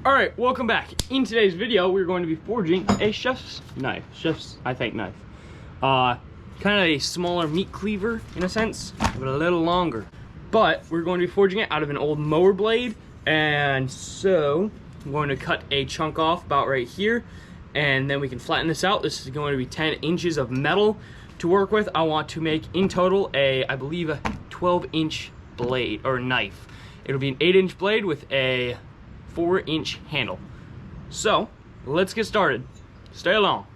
Alright, welcome back. In today's video, we're going to be forging a chef's knife. I think, knife. Kind of a smaller meat cleaver, in a sense, but a little longer. But we're going to be forging it out of an old mower blade. And so, I'm going to cut a chunk off about right here. And then we can flatten this out. This is going to be 10 inches of metal to work with. I want to make, in total, I believe, a 12-inch blade, or knife. It'll be an 8-inch blade with a 4-inch handle. So, let's get started. Stay along.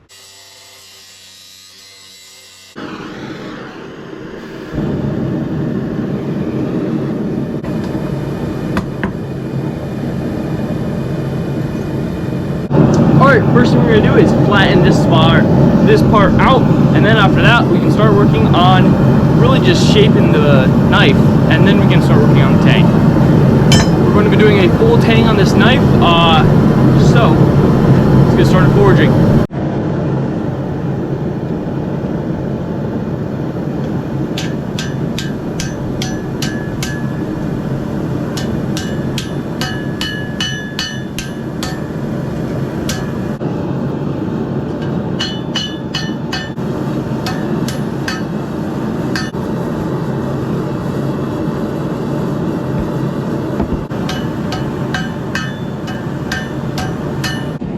Alright, first thing we're going to do is flatten this part out, and then after that we can start working on really just shaping the knife, and then we can start working on the tang. We're going to be doing a full tang on this knife, so let's get started forging.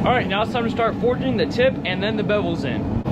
Alright, now it's time to start forging the tip and then the bevels in.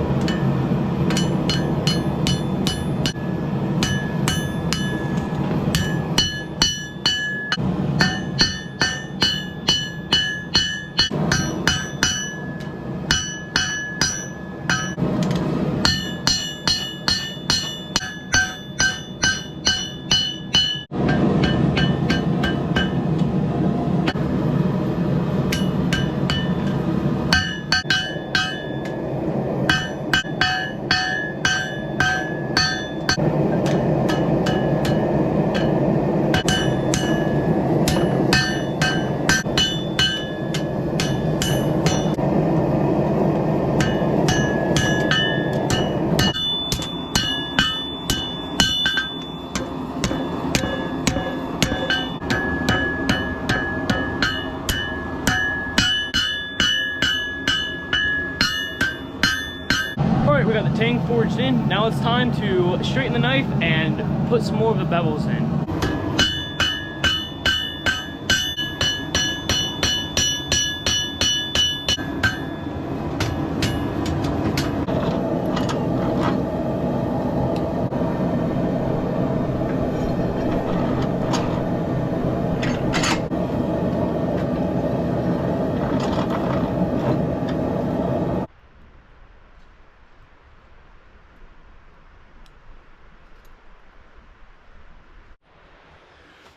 Alright, we got the tang forged in. Now it's time to straighten the knife and put some more of the bevels in.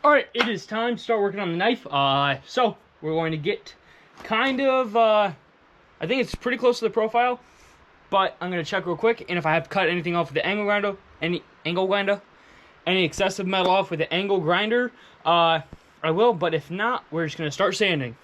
Alright, it is time to start working on the knife. So, we're going to get kind of, I think it's pretty close to the profile, but I'm going to check real quick, and if I have to cut anything off with the angle grinder, any excessive metal off with the angle grinder, I will, but if not, we're just going to start sanding.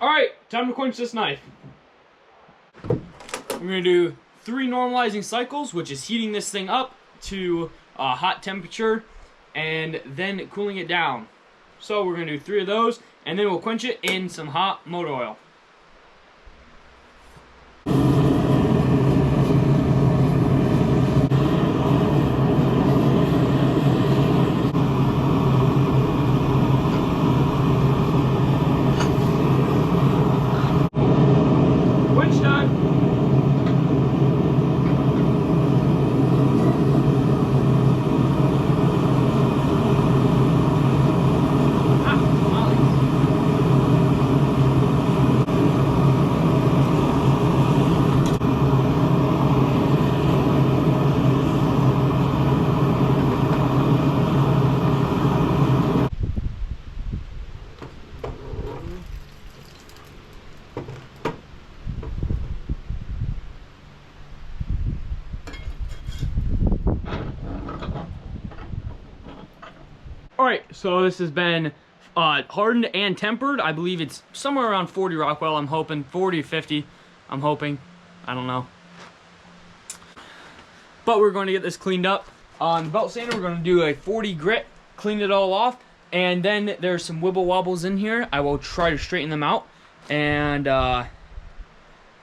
Alright, time to quench this knife. We're going to do 3 normalizing cycles, which is heating this thing up to a hot temperature and then cooling it down. So we're going to do 3 of those, and then we'll quench it in some hot motor oil. All right, so this has been hardened and tempered. I believe it's somewhere around 40 Rockwell. I'm hoping 40 to 50. I'm hoping. I don't know. But we're going to get this cleaned up. On the belt sander, we're going to do a 40 grit, clean it all off, and then there's some wibble wobbles in here. I will try to straighten them out and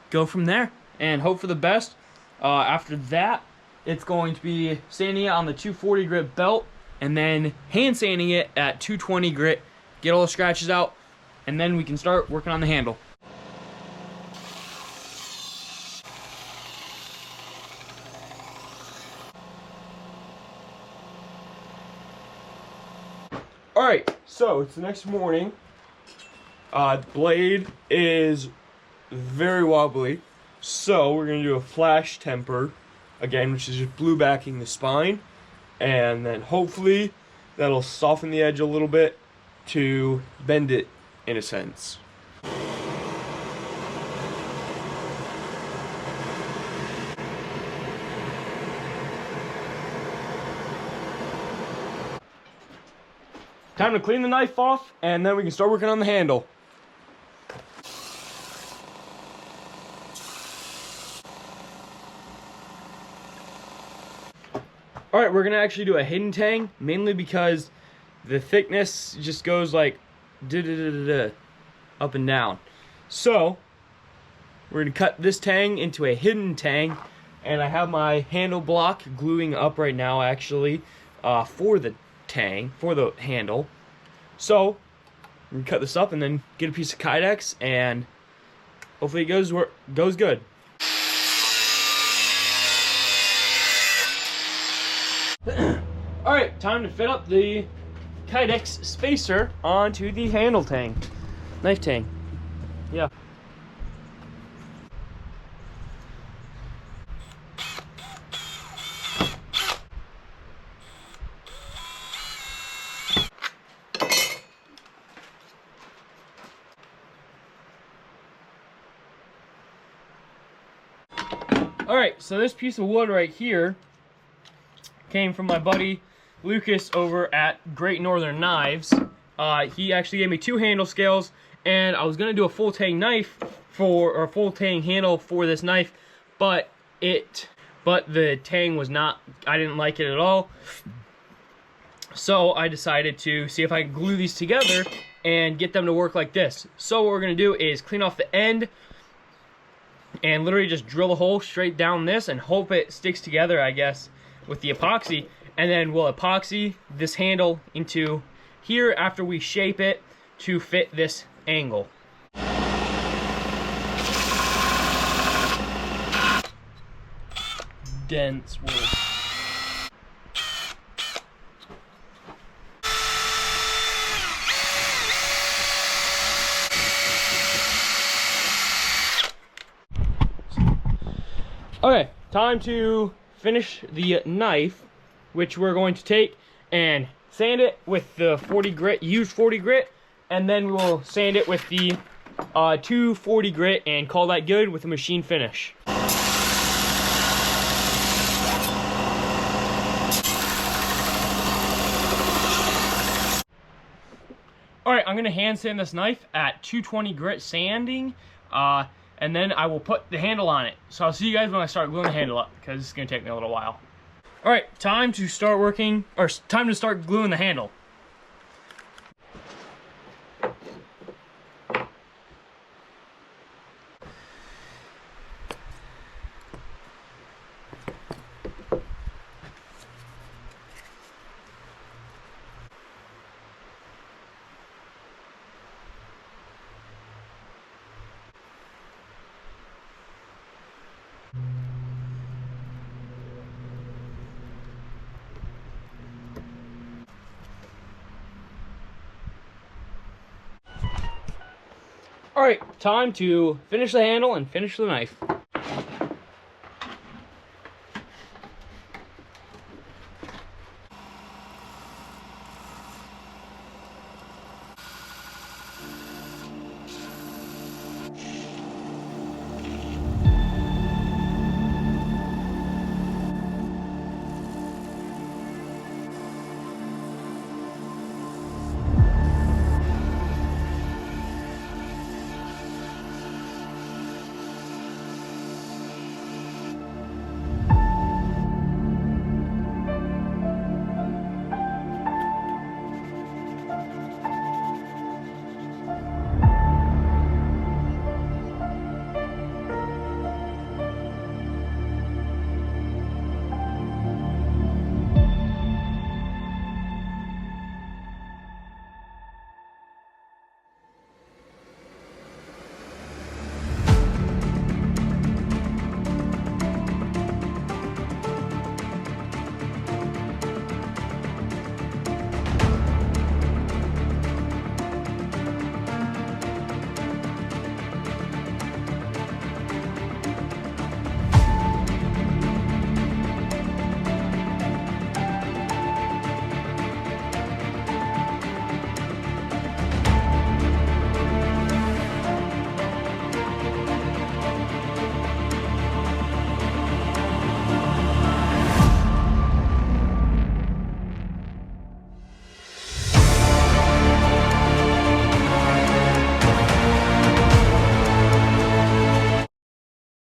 go from there and hope for the best. After that, it's going to be sanding it on the 240 grit belt and then hand sanding it at 220 grit, get all the scratches out, and then we can start working on the handle. Alright, so it's the next morning. The blade is very wobbly, so we're going to do a flash temper again, which is just blue backing the spine, and then hopefully that'll soften the edge a little bit to bend it in a sense. Time to clean the knife off, and then we can start working on the handle. Alright, we're going to actually do a hidden tang, mainly because the thickness just goes like up and down. So, we're going to cut this tang into a hidden tang, and I have my handle block gluing up right now actually for the tang, for the handle. So, we can cut this up and then get a piece of Kydex, and hopefully it goes good. Alright, time to fit up the Kydex spacer onto the handle tang. Knife tang. Yeah. Alright, so this piece of wood right here came from my buddy Lucas over at Great Northern Knives. He actually gave me 2 handle scales, and I was gonna do a full tang knife or a full tang handle for this knife, but the tang was not, I didn't like it at all. So I decided to see if I could glue these together and get them to work like this. So what we're gonna do is clean off the end and literally just drill a hole straight down this and hope it sticks together, I guess, with the epoxy. And then we'll epoxy this handle into here after we shape it to fit this angle. Dense wood. Okay, time to finish the knife, which we're going to take and sand it with the 40 grit, used 40 grit, and then we will sand it with the 240 grit and call that good with a machine finish. Alright, I'm going to hand sand this knife at 220 grit sanding, and then I will put the handle on it. So I'll see you guys when I start gluing the handle up, because it's going to take me a little while. Alright, time to start working, or time to start gluing the handle. Alright, time to finish the handle and finish the knife.